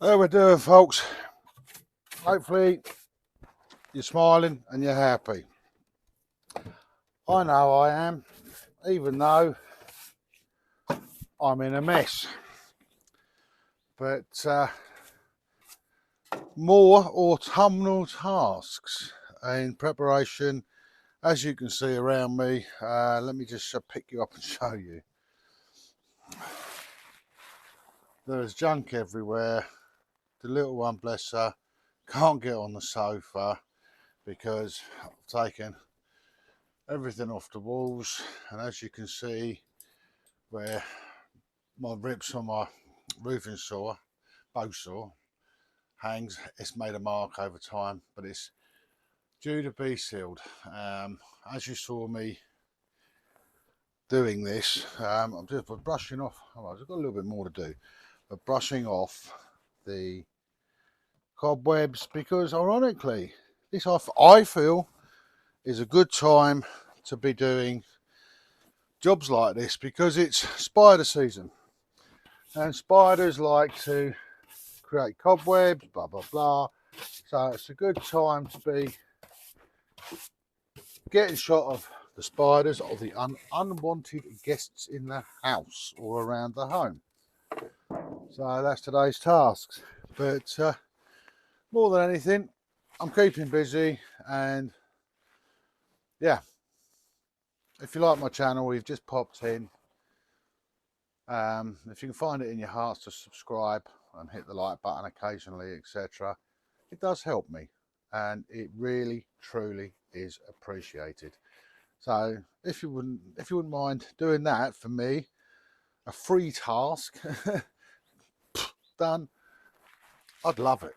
There we do it, folks. Hopefully you're smiling and you're happy. I know I am, even though I'm in a mess. But more autumnal tasks in preparation, as you can see around me. Let me just pick you up and show you. There's junk everywhere. The little one, bless her, can't get on the sofa because I've taken everything off the walls, and as you can see where my ribs on my roofing saw, bow saw, hangs, it's made a mark over time, but it's due to be sealed. As you saw me doing this, I'm just brushing off. I've got a little bit more to do, but brushing off the cobwebs, because ironically this I feel is a good time to be doing jobs like this, because it's spider season and spiders like to create cobwebs, blah blah blah. So it's a good time to be getting shot of the spiders or the unwanted guests in the house or around the home. So that's today's tasks. But more than anything, I'm keeping busy, and yeah, if you like my channel, you've just popped in, if you can find it in your hearts to subscribe and hit the like button occasionally, etc., it does help me, and it really truly is appreciated. So if you wouldn't mind doing that for me, a free task done, I'd love it.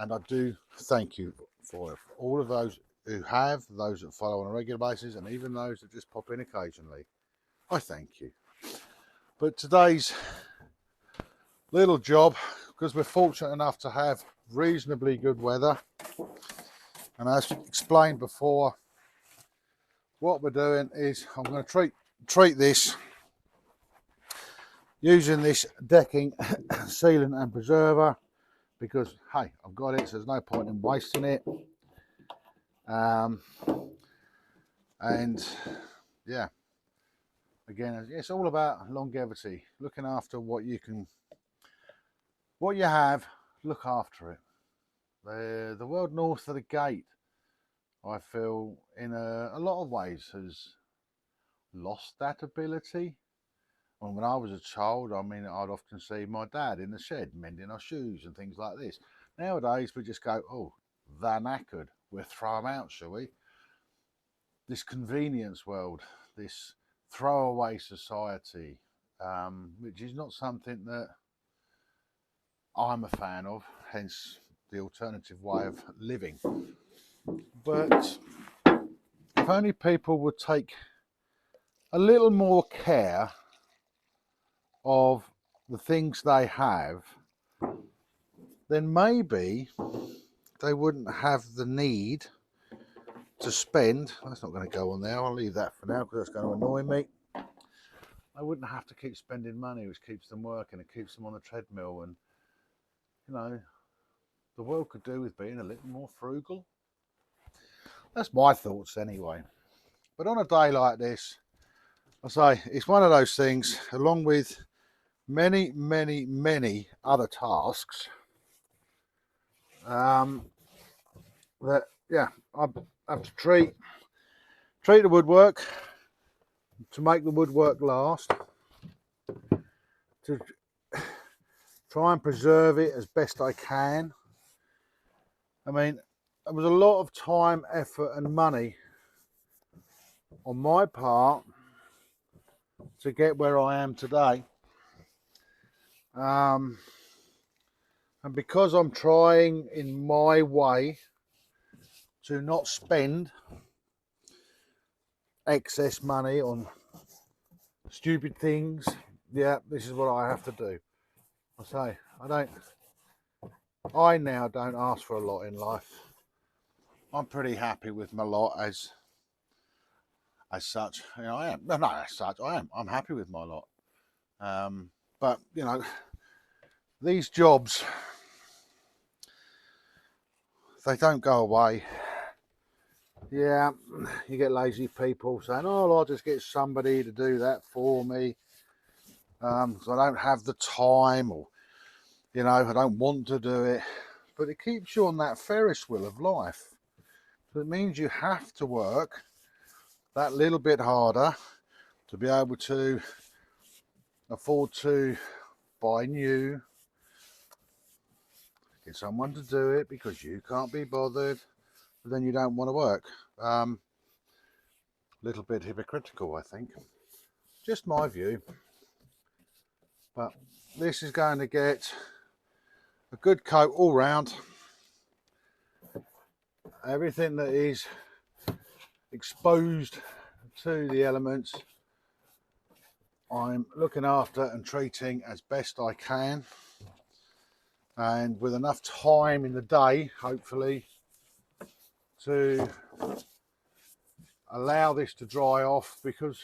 And I do thank you for it. For all of those who have, those that follow on a regular basis, and even those that just pop in occasionally, I thank you. But today's little job, because we're fortunate enough to have reasonably good weather, and as explained before, what we're doing is I'm going to treat this using this decking sealant and preserver, because hey, I've got it, so there's no point in wasting it. And yeah, again, it's all about longevity, looking after what you have, look after it. The world north of the gate, I feel, in a lot of ways has lost that ability. And when I was a child, I mean, I'd often see my dad in the shed mending our shoes and things like this. Nowadays, we just go, oh, they're knackered, we'll throw them out, shall we? This convenience world, this throwaway society, which is not something that I'm a fan of, hence the alternative way of living. But if only people would take a little more care of the things they have, then maybe they wouldn't have the need to spend. That's not going to go on there. I'll leave that for now because that's going to annoy me. I wouldn't have to keep spending money, which keeps them working. It keeps them on the treadmill, and you know, the world could do with being a little more frugal. That's my thoughts anyway. But on a day like this, I say it's one of those things, along with many, many, many other tasks, that yeah, I have to treat the woodwork, to make the woodwork last, to try and preserve it as best I can. I mean, it was a lot of time, effort and money on my part to get where I am today. And because I'm trying in my way to not spend excess money on stupid things, yeah, this is what I have to do. I say, I now don't ask for a lot in life. I'm pretty happy with my lot as such. You know, I am. No, as such, I am. I'm happy with my lot. But you know, these jobs they don't go away. Yeah, you get lazy people saying, oh, I'll just get somebody to do that for me, because I don't have the time, or, you know, I don't want to do it. But it keeps you on that Ferris wheel of life. So it means you have to work that little bit harder to be able to afford to buy new, get someone to do it because you can't be bothered, but then you don't want to work. Little bit hypocritical, I think. Just my view. But this is going to get a good coat all round. Everything that is exposed to the elements, I'm looking after and treating as best I can, and with enough time in the day, hopefully, to allow this to dry off, because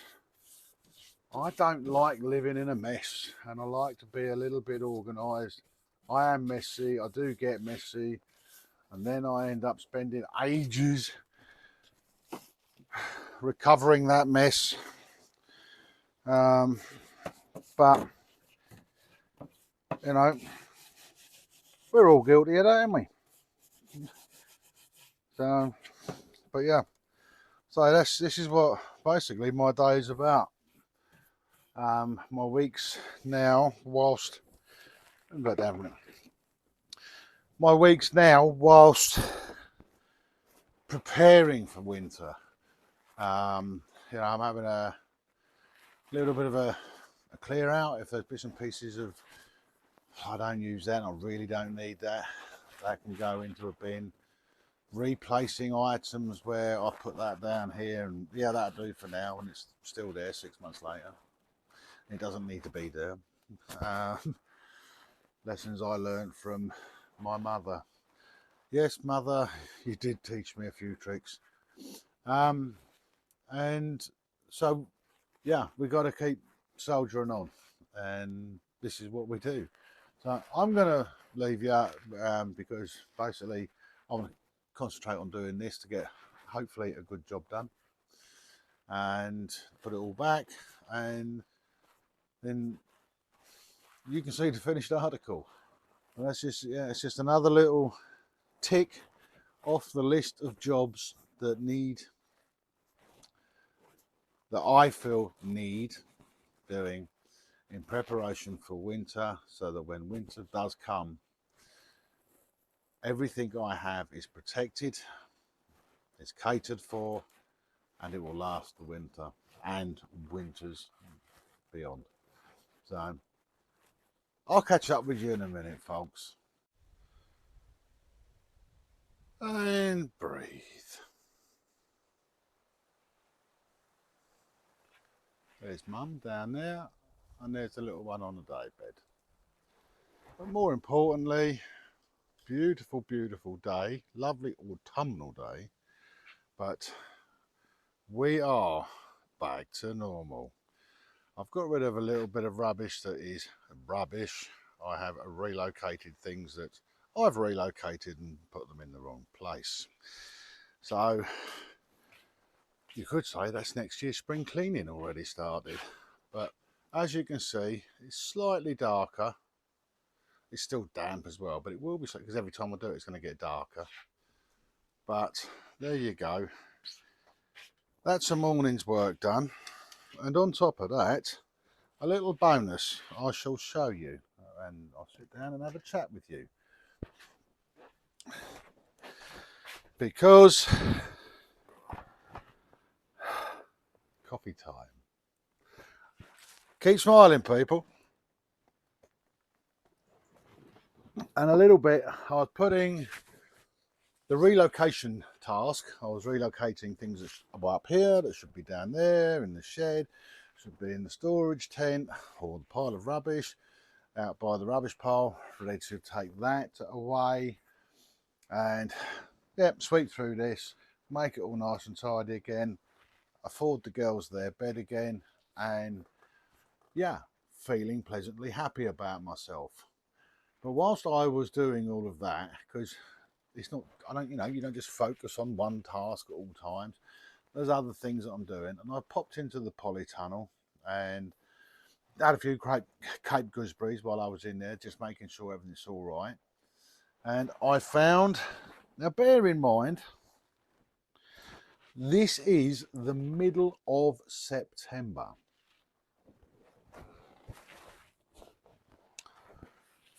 I don't like living in a mess, and I like to be a little bit organised. I am messy, I do get messy, and then I end up spending ages recovering that mess. But, you know, we're all guilty of that, aren't we? So, but yeah, so this is what basically my day is about. My weeks now, whilst my weeks now whilst preparing for winter. You know, I'm having a little bit of a clear out. If there's bits and pieces of, I don't use that, I really don't need that, that can go into a bin. Replacing items where I put that down here, and yeah, that'll do for now, and it's still there 6 months later. It doesn't need to be there. Lessons I learned from my mother. Yes, mother, you did teach me a few tricks. And so, yeah, we got to keep soldiering on, and this is what we do. So I'm going to leave you because basically I want to concentrate on doing this to get hopefully a good job done, and put it all back, and then you can see the finished article. And that's just, yeah, it's just another little tick off the list of jobs that I feel need doing in preparation for winter, so that when winter does come, everything I have is protected, it's catered for, and it will last the winter and winters beyond. So I'll catch up with you in a minute, folks. And breathe. There's mum down there, and there's the little one on the day bed. But more importantly, beautiful, beautiful day, lovely autumnal day, but we are back to normal. I've got rid of a little bit of rubbish that is rubbish. I have relocated things that I've relocated and put them in the wrong place. So you could say that's next year's spring cleaning already started. But as you can see, it's slightly darker. It's still damp as well, but it will be so, because every time I do it, it's going to get darker. But there you go. That's a morning's work done. And on top of that, a little bonus I shall show you, and I'll sit down and have a chat with you, because coffee time. Keep smiling, people. And a little bit, I was putting the relocation task, I was relocating things that were up here that should be down there in the shed, should be in the storage tent, or the pile of rubbish out by the rubbish pile, ready to take that away, and yep, sweep through this, make it all nice and tidy again, afford the girls their bed again, and yeah, feeling pleasantly happy about myself. But whilst I was doing all of that, because it's not, I don't, you don't just focus on one task at all times. There's other things that I'm doing. And I popped into the polytunnel and had a few Cape gooseberries while I was in there, just making sure everything's all right. And I found, now bear in mind, this is the middle of September.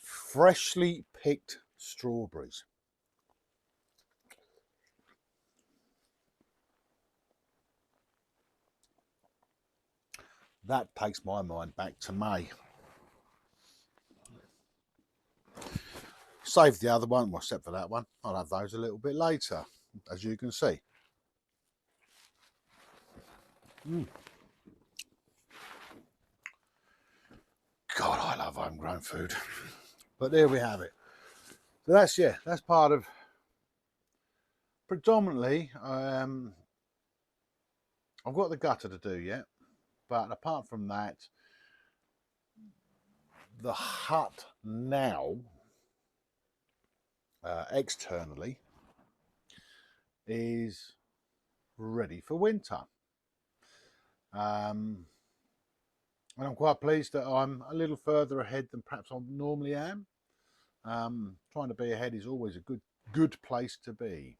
Freshly picked strawberries. That takes my mind back to May. Save the other one, well, except for that one. I'll have those a little bit later, as you can see. God, I love homegrown food. But there we have it. So that's part of, predominantly, I've got the gutter to do yet. But apart from that, the hut now, externally, is ready for winter. And I'm quite pleased that I'm a little further ahead than perhaps I normally am. Trying to be ahead is always a good place to be.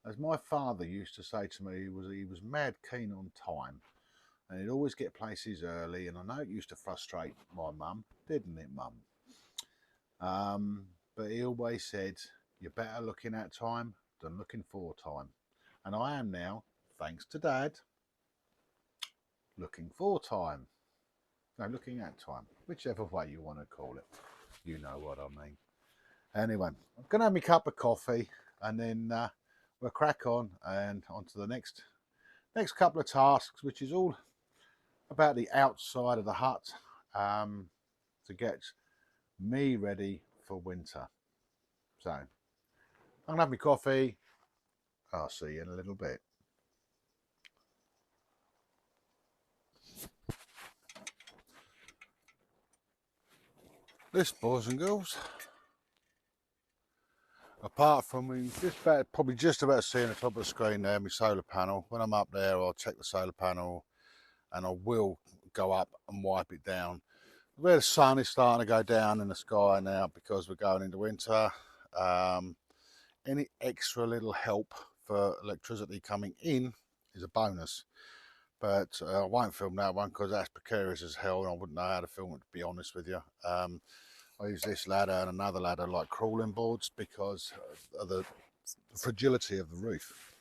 As my father used to say to me, he was mad keen on time, and he'd always get places early. And I know it used to frustrate my mum, didn't it, mum? But he always said, "You're better looking at time than looking for time," and I am now, thanks to Dad, looking for time. No, looking at time, whichever way you want to call it. You know what I mean. Anyway, I'm going to have my cup of coffee and then we'll crack on and on to the next couple of tasks, which is all about the outside of the hut to get me ready for winter. So I'm going to have my coffee. I'll see you in a little bit. This, boys and girls, apart from probably just about seeing the top of the screen there, my solar panel. When I'm up there, I'll check the solar panel and I will go up and wipe it down. Where the sun is starting to go down in the sky now because we're going into winter, any extra little help for electricity coming in is a bonus. But I won't film that one because that's precarious as hell and I wouldn't know how to film it, to be honest with you. I use this ladder and another ladder like crawling boards because of the fragility of the roof.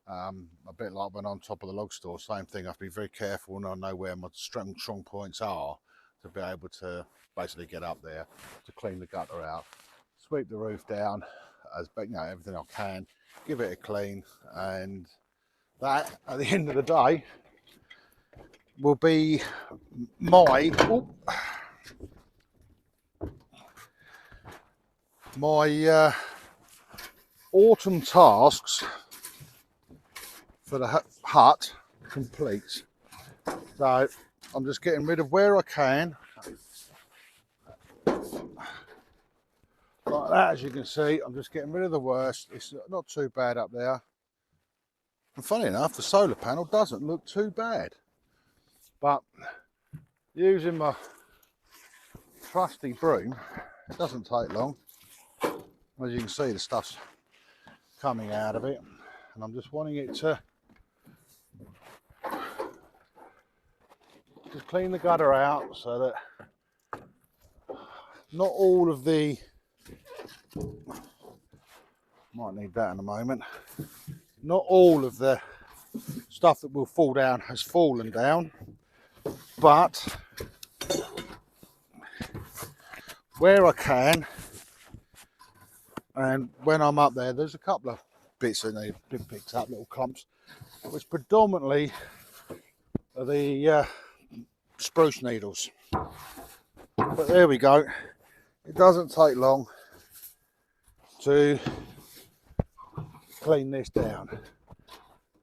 A bit like when I'm on top of the log store, same thing. I have to be very careful and I know where my strong points are to be able to basically get up there to clean the gutter out, sweep the roof down as everything I can, give it a clean, and that at the end of the day will be my autumn tasks for the hut complete. So I'm just getting rid of where I can, like that. As you can see, I'm just getting rid of the worst. It's not too bad up there, and funny enough, the solar panel doesn't look too bad. But using my trusty broom, it doesn't take long. As you can see, the stuff's coming out of it, and I'm just wanting it to just clean the gutter out so that not all of the, might need that in a moment, not all of the stuff that will fall down has fallen down, but where I can, and when I'm up there, there's a couple of bits that need to be picked up, little clumps, which predominantly are the spruce needles. But there we go. It doesn't take long to clean this down,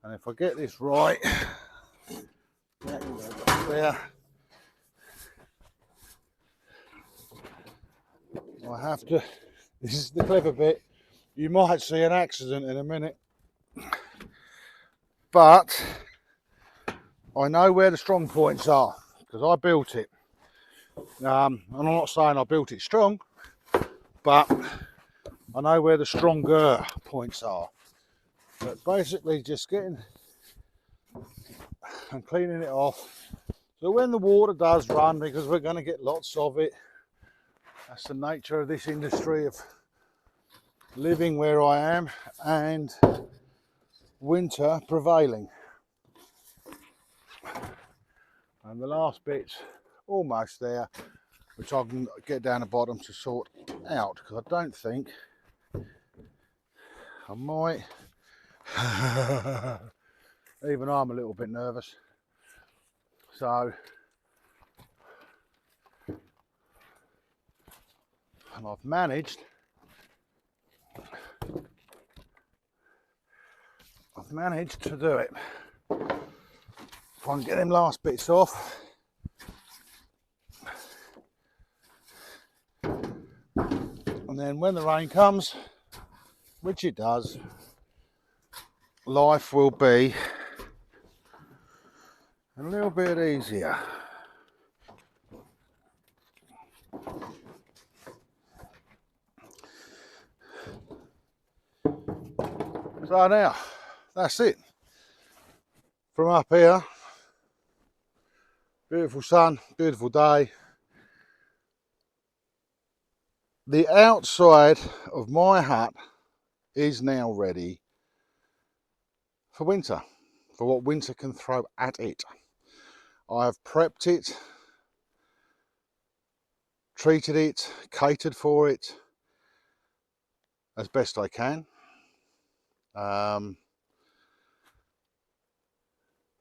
and if I get this right, there, I have to, this is the clever bit, You might see an accident in a minute, but I know where the strong points are because I built it. And I'm not saying I built it strong, but I know where the stronger points are. But basically just getting and cleaning it off. So when the water does run, because we're going to get lots of it, that's the nature of this industry of living where I am and winter prevailing. And the last bit's almost there, which I can get down the bottom to sort out, because I don't think I might. Even I'm a little bit nervous. So, and I've managed to do it. If I can get them last bits off. And then when the rain comes, which it does, life will be a little bit easier. So now, that's it. From up here, beautiful sun, beautiful day. The outside of my hut is now ready for winter, for what winter can throw at it. I have prepped it, treated it, catered for it as best I can.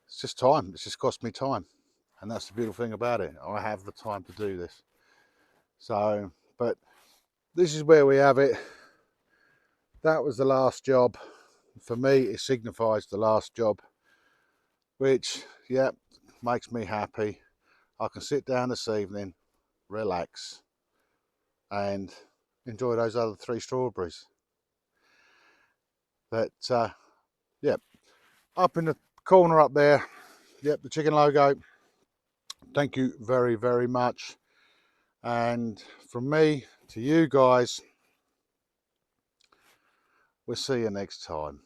It's just time, it's just cost me time. And that's the beautiful thing about it. I have the time to do this. So, but this is where we have it. That was the last job. For me, it signifies the last job, which, yeah, makes me happy. I can sit down this evening, relax, and enjoy those other 3 strawberries. But, yeah, up in the corner up there, yep, the chicken logo. Thank you very, very much. And from me to you guys, we'll see you next time.